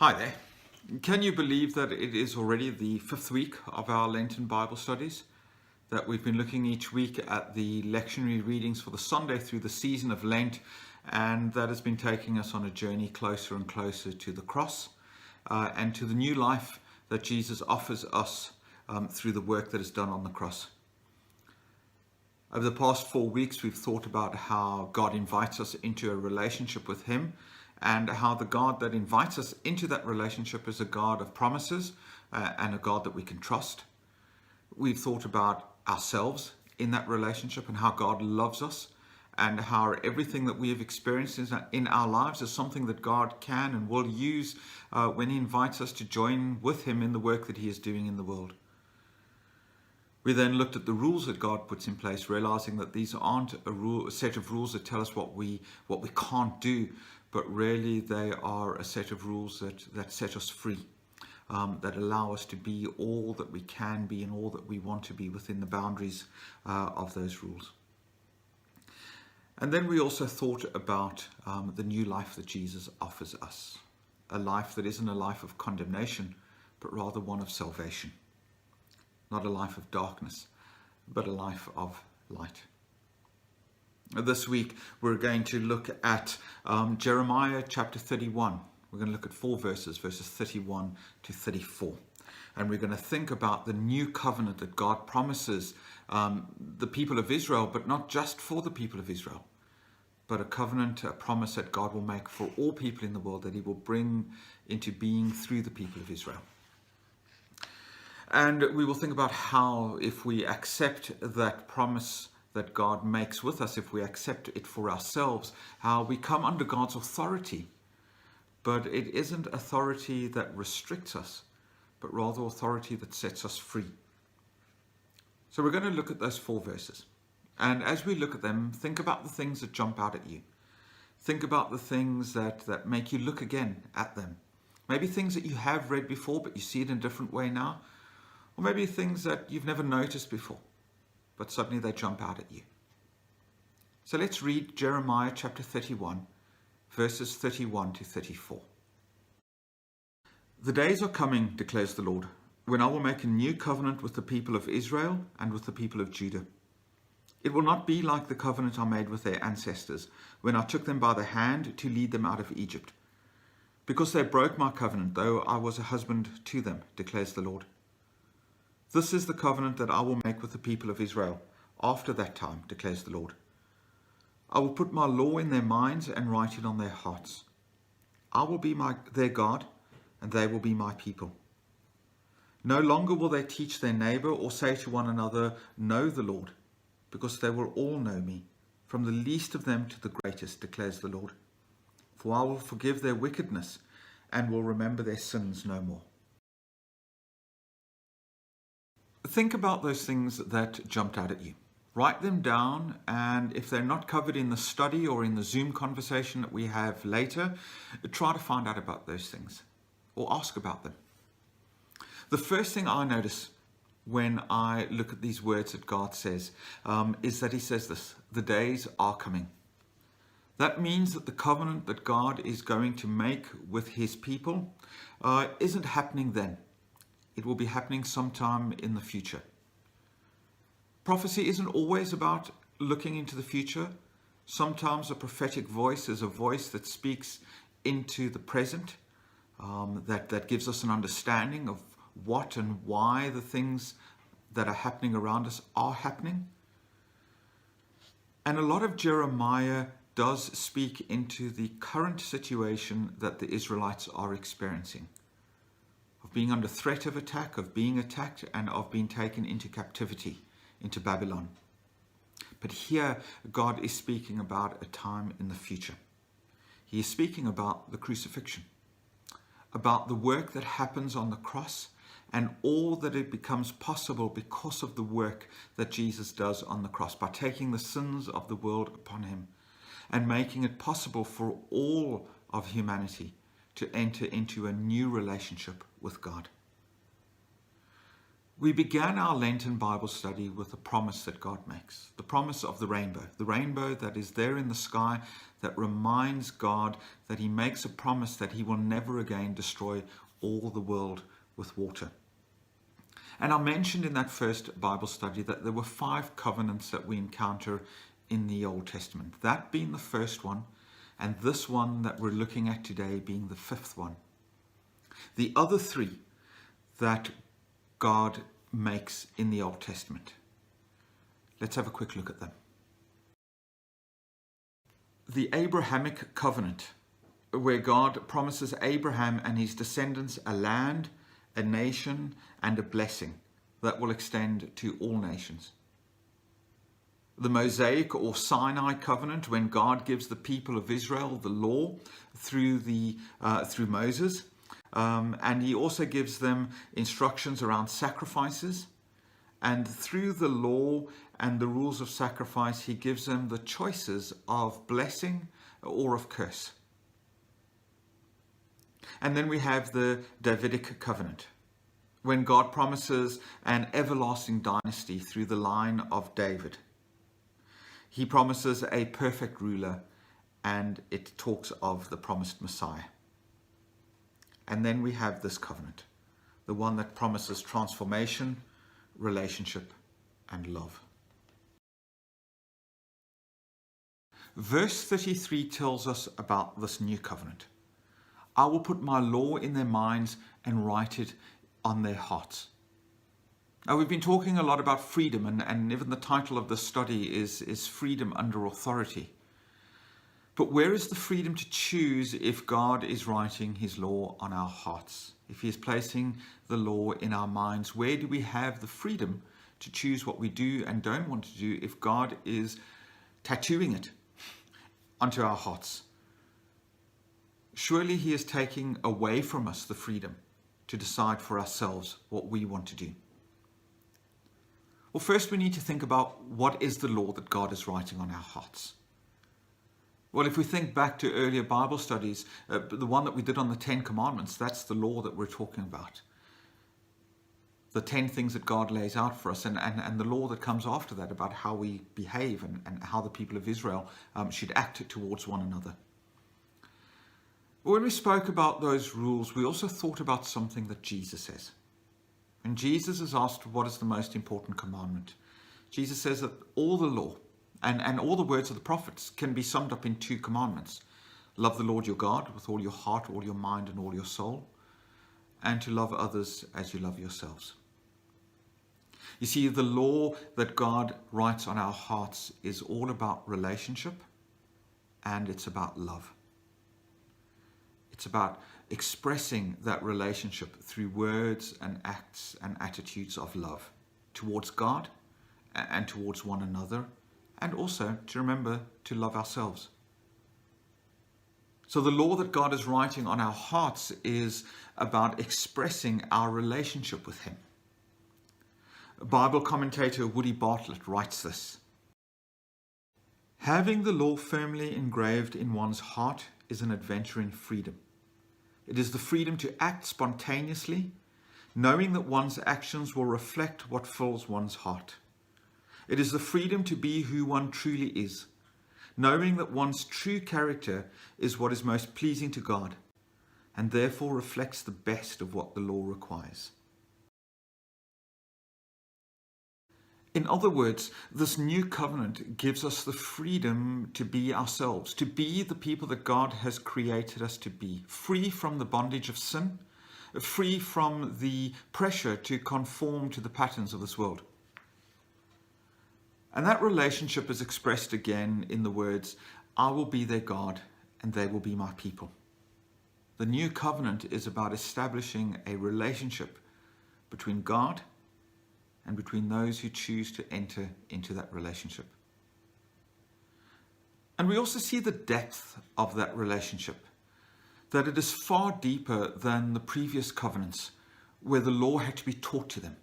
Hi there. Can you believe that it is already the fifth week of our Lenten Bible studies? That we've been looking each week at the lectionary readings for the Sunday through the season of Lent, and that has been taking us on a journey closer and closer to the cross and to the new life that Jesus offers us through the work that is done on the cross. Over the past 4 weeks, we've thought about how God invites us into a relationship with Him, and how the God that invites us into that relationship is a God of promises and a God that we can trust. We've thought about ourselves in that relationship and how God loves us, and how everything that we have experienced in our lives is something that God can and will use when He invites us to join with Him in the work that He is doing in the world. We then looked at the rules that God puts in place, realizing that these aren't a set of rules that tell us what we can't do, but really they are a set of rules that set us free, that allow us to be all that we can be and all that we want to be within the boundaries of those rules. And then we also thought about the new life that Jesus offers us, a life that isn't a life of condemnation, but rather one of salvation. Not a life of darkness, but a life of light. This week, we're going to look at Jeremiah chapter 31. We're going to look at 4 verses 31 to 34. And we're going to think about the new covenant that God promises the people of Israel, but not just for the people of Israel, but a covenant, a promise that God will make for all people in the world, that He will bring into being through the people of Israel. And we will think about how, if we accept that promise that God makes with us, if we accept it for ourselves, how we come under God's authority. But it isn't authority that restricts us, but rather authority that sets us free. So we're going to look at those 4 verses. And as we look at them, think about the things that jump out at you. Think about the things that make you look again at them. Maybe things that you have read before, but you see it in a different way now. Or maybe things that you've never noticed before, but suddenly they jump out at you. So let's read Jeremiah chapter 31, verses 31 to 34. The days are coming, declares the Lord, when I will make a new covenant with the people of Israel and with the people of Judah. It will not be like the covenant I made with their ancestors, when I took them by the hand to lead them out of Egypt. Because they broke my covenant, though I was a husband to them, declares the Lord. This is the covenant that I will make with the people of Israel after that time, declares the Lord. I will put my law in their minds and write it on their hearts. I will be their God, and they will be my people. No longer will they teach their neighbor or say to one another, know the Lord, because they will all know me, from the least of them to the greatest, declares the Lord. For I will forgive their wickedness and will remember their sins no more. Think about those things that jumped out at you. Write them down, and if they're not covered in the study or in the Zoom conversation that we have later, try to find out about those things or ask about them. The first thing I notice when I look at these words that God says is that He says this: the days are coming. That means that the covenant that God is going to make with His people isn't happening then. It will be happening sometime in the future. Prophecy isn't always about looking into the future. Sometimes a prophetic voice is a voice that speaks into the present, that gives us an understanding of what and why the things that are happening around us are happening. And a lot of Jeremiah does speak into the current situation that the Israelites are experiencing, of being under threat of attack, of being attacked, and of being taken into captivity, into Babylon. But here, God is speaking about a time in the future. He is speaking about the crucifixion, about the work that happens on the cross, and all that it becomes possible because of the work that Jesus does on the cross, by taking the sins of the world upon Him and making it possible for all of humanity to enter into a new relationship with God. We began our Lenten Bible study with a promise that God makes, the promise of the rainbow that is there in the sky that reminds God that he makes a promise that he will never again destroy all the world with water. And I mentioned in that first Bible study that there were 5 covenants that we encounter in the Old Testament, that being the first one, and this one that we're looking at today being the 5th one. The other 3 that God makes in the Old Testament. Let's have a quick look at them. The Abrahamic Covenant, where God promises Abraham and his descendants a land, a nation, and a blessing that will extend to all nations. The Mosaic or Sinai Covenant, when God gives the people of Israel the law through Moses. And he also gives them instructions around sacrifices. And through the law and the rules of sacrifice, he gives them the choices of blessing or of curse. And then we have the Davidic Covenant, when God promises an everlasting dynasty through the line of David. He promises a perfect ruler, and it talks of the promised Messiah. And then we have this covenant, the one that promises transformation, relationship, and love. Verse 33 tells us about this new covenant. I will put my law in their minds and write it on their hearts. Now, we've been talking a lot about freedom, and even the title of this study is Freedom Under Authority. But where is the freedom to choose if God is writing his law on our hearts? If he is placing the law in our minds, where do we have the freedom to choose what we do and don't want to do if God is tattooing it onto our hearts? Surely he is taking away from us the freedom to decide for ourselves what we want to do. Well, first we need to think about what is the law that God is writing on our hearts. Well, if we think back to earlier Bible studies, the one that we did on the 10 Commandments, that's the law that we're talking about. The 10 things that God lays out for us, and the law that comes after that about how we behave and how the people of Israel should act towards one another. When we spoke about those rules, we also thought about something that Jesus says. When Jesus is asked what is the most important commandment, Jesus says that all the law and all the words of the prophets can be summed up in 2 commandments. Love the Lord your God with all your heart, all your mind, and all your soul, and to love others as you love yourselves. You see, the law that God writes on our hearts is all about relationship, and it's about love. It's about expressing that relationship through words and acts and attitudes of love towards God and towards one another, and also to remember to love ourselves. So the law that God is writing on our hearts is about expressing our relationship with him. Bible commentator Woody Bartlett writes this: having the law firmly engraved in one's heart is an adventure in freedom. It is the freedom to act spontaneously, knowing that one's actions will reflect what fills one's heart. It is the freedom to be who one truly is, knowing that one's true character is what is most pleasing to God, and therefore reflects the best of what the law requires. In other words, this new covenant gives us the freedom to be ourselves, to be the people that God has created us to be, free from the bondage of sin, free from the pressure to conform to the patterns of this world. And that relationship is expressed again in the words, I will be their God and they will be my people. The new covenant is about establishing a relationship between God and between those who choose to enter into that relationship. And we also see the depth of that relationship, that it is far deeper than the previous covenants where the law had to be taught to them.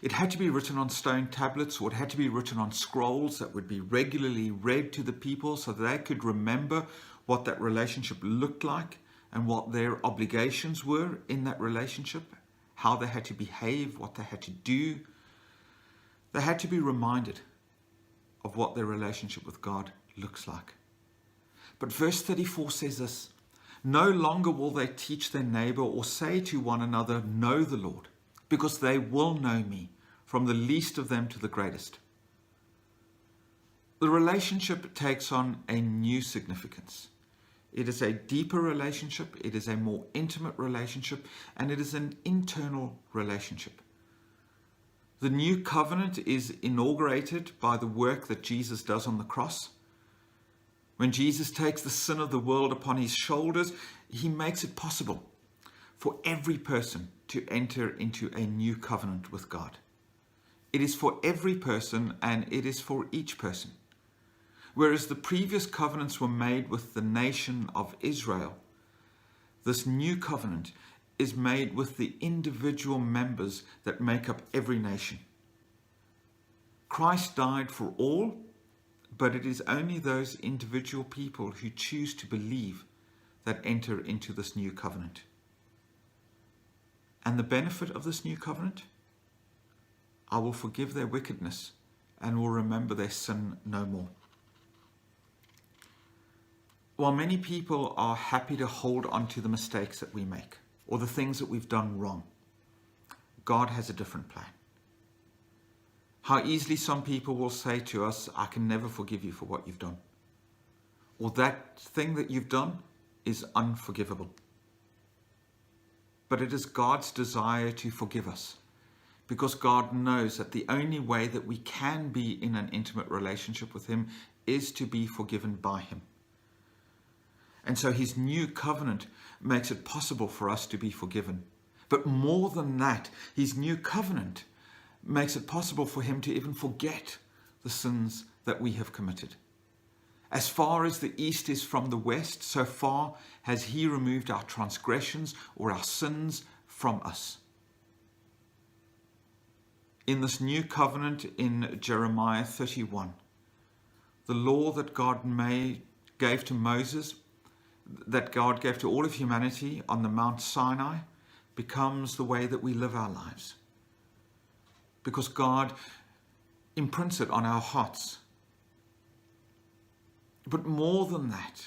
It had to be written on stone tablets, or it had to be written on scrolls that would be regularly read to the people so that they could remember what that relationship looked like and what their obligations were in that relationship, how they had to behave, what they had to do. They had to be reminded of what their relationship with God looks like. But verse 34 says this: no longer will they teach their neighbor or say to one another, know the Lord, because they will know me, from the least of them to the greatest. The relationship takes on a new significance. It is a deeper relationship, it is a more intimate relationship, and it is an internal relationship. The new covenant is inaugurated by the work that Jesus does on the cross. When Jesus takes the sin of the world upon his shoulders, he makes it possible for every person to enter into a new covenant with God. It is for every person, and it is for each person. Whereas the previous covenants were made with the nation of Israel, this new covenant is made with the individual members that make up every nation. Christ died for all, but it is only those individual people who choose to believe that enter into this new covenant. And the benefit of this new covenant? I will forgive their wickedness and will remember their sin no more. While many people are happy to hold on to the mistakes that we make or the things that we've done wrong, God has a different plan. How easily some people will say to us, I can never forgive you for what you've done. Or that thing that you've done is unforgivable. But it is God's desire to forgive us, because God knows that the only way that we can be in an intimate relationship with him is to be forgiven by him. And so his new covenant makes it possible for us to be forgiven. But more than that, his new covenant makes it possible for him to even forget the sins that we have committed. As far as the east is from the west, so far has he removed our transgressions or our sins from us. In this new covenant in Jeremiah 31, the law that God gave to Moses, that God gave to all of humanity on the Mount Sinai, becomes the way that we live our lives. Because God imprints it on our hearts. But more than that,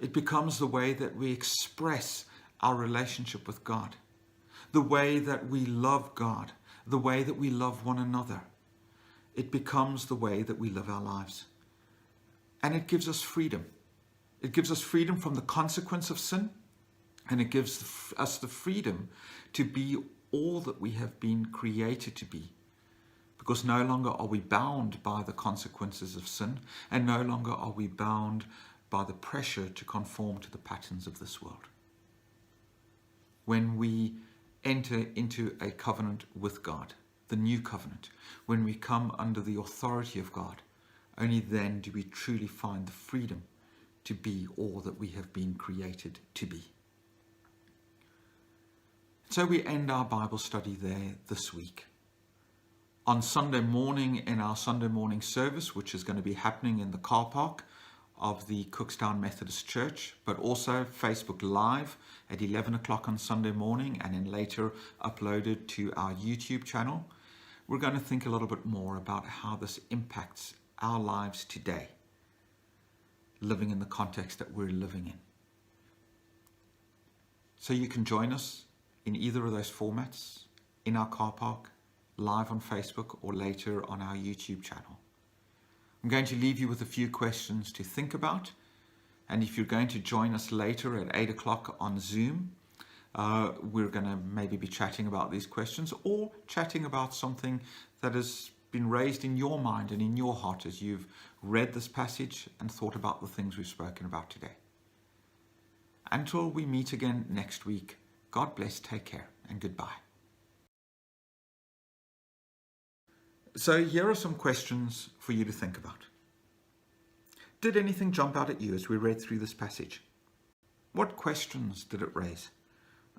it becomes the way that we express our relationship with God, the way that we love God, the way that we love one another. It becomes the way that we live our lives. And it gives us freedom. It gives us freedom from the consequence of sin, and it gives us the freedom to be all that we have been created to be. Because no longer are we bound by the consequences of sin, and no longer are we bound by the pressure to conform to the patterns of this world. When we enter into a covenant with God, the new covenant, when we come under the authority of God, only then do we truly find the freedom to be all that we have been created to be. So we end our Bible study there this week. On Sunday morning, in our Sunday morning service, which is going to be happening in the car park of the Cookstown Methodist Church, but also Facebook Live at 11 o'clock on Sunday morning, and then later uploaded to our YouTube channel, we're going to think a little bit more about how this impacts our lives today, living in the context that we're living in. So you can join us in either of those formats, in our car park, live on Facebook, or later on our YouTube channel. I'm going to leave you with a few questions to think about. And if you're going to join us later at 8 o'clock on Zoom, we're going to maybe be chatting about these questions, or chatting about something that has been raised in your mind and in your heart as you've read this passage and thought about the things we've spoken about today. Until we meet again next week, God bless, take care, and goodbye. So here are some questions for you to think about. Did anything jump out at you as we read through this passage? What questions did it raise?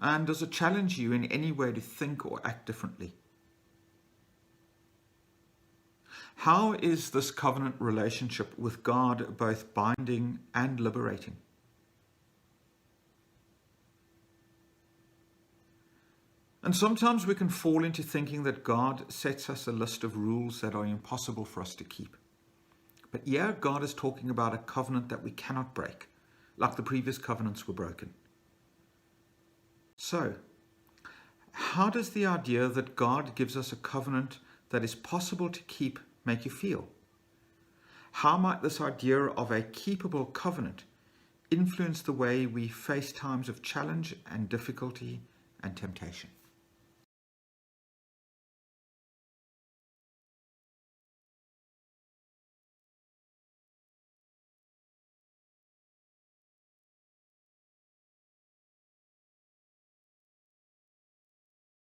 And does it challenge you in any way to think or act differently? How is this covenant relationship with God both binding and liberating? And sometimes we can fall into thinking that God sets us a list of rules that are impossible for us to keep. But here God is talking about a covenant that we cannot break, like the previous covenants were broken. So, how does the idea that God gives us a covenant that is possible to keep make you feel? How might this idea of a keepable covenant influence the way we face times of challenge and difficulty and temptation?